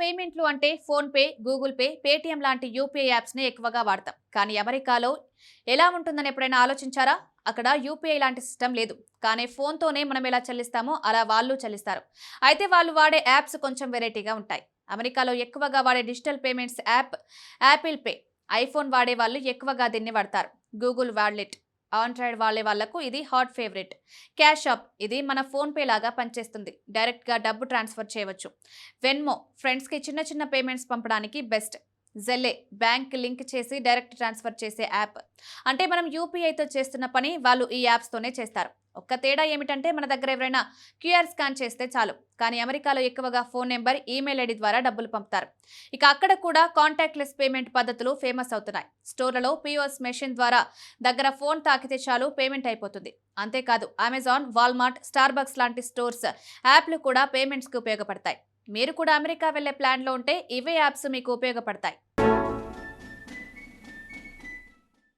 పేమెంట్లు అంటే PhonePe, Google pay, Paytm లాంటి యూపీఐ యాప్స్ని ఎక్కువగా వాడతాం. కానీ అమెరికాలో ఎలా ఉంటుందని ఎప్పుడైనా ఆలోచించారా? అక్కడ యూపీఐ లాంటి సిస్టమ్ లేదు. కానీ ఫోన్తోనే మనం ఎలా చెల్లిస్తామో అలా వాళ్ళు చెల్లిస్తారు. అయితే వాళ్ళు వాడే యాప్స్ కొంచెం వెరైటీగా ఉంటాయి. అమెరికాలో ఎక్కువగా వాడే digital payments app Apple pay. IPhone వాడే వాళ్ళు ఎక్కువగా దీన్ని వాడతారు. గూగుల్ వాలెట్, ఆండ్రాయిడ్ వాడే వాళ్లకు ఇది హాట్ ఫేవరెట్. క్యాష్ యాప్ ఇది మన ఫోన్ పే లాగా పనిచేస్తుంది. డైరెక్ట్ గా డబ్బు ట్రాన్స్ఫర్ చేయవచ్చు. వెన్మో ఫ్రెండ్స్ కి చిన్న చిన్న పేమెంట్స్ పంపడానికి బెస్ట్. జెల్లే బ్యాంక్ లింక్ చేసి డైరెక్ట్ ట్రాన్స్ఫర్ చేసే యాప్. అంటే మనం యూపీఐతో చేస్తున్న పని వాళ్ళు ఈ యాప్స్ తోనే చేస్తారు. ఒక్క తేడా ఏమిటంటే మన దగ్గర ఎవరైనా క్యూఆర్ స్కాన్ చేస్తే చాలు. కానీ అమెరికాలో ఎక్కువగా ఫోన్ నెంబర్, ఈమెయిల్ ఐడి ద్వారా డబ్బులు పంపుతారు. ఇక అక్కడ కూడా కాంటాక్ట్లెస్ పేమెంట్ పద్ధతులు ఫేమస్ అవుతున్నాయి. స్టోర్లలో పిఓఎస్ మెషిన్ ద్వారా దగ్గర ఫోన్ తాకితే చాలు పేమెంట్ అయిపోతుంది. అంతేకాదు అమెజాన్, వాల్మార్ట్, స్టార్బక్స్ లాంటి స్టోర్స్ యాప్లు కూడా పేమెంట్స్ కి ఉపయోగపడతాయి. మీరు కూడా అమెరికా వెళ్లే ప్లాన్ లో ఉంటే ఇవే యాప్స్ మీకు ఉపయోగపడతాయి.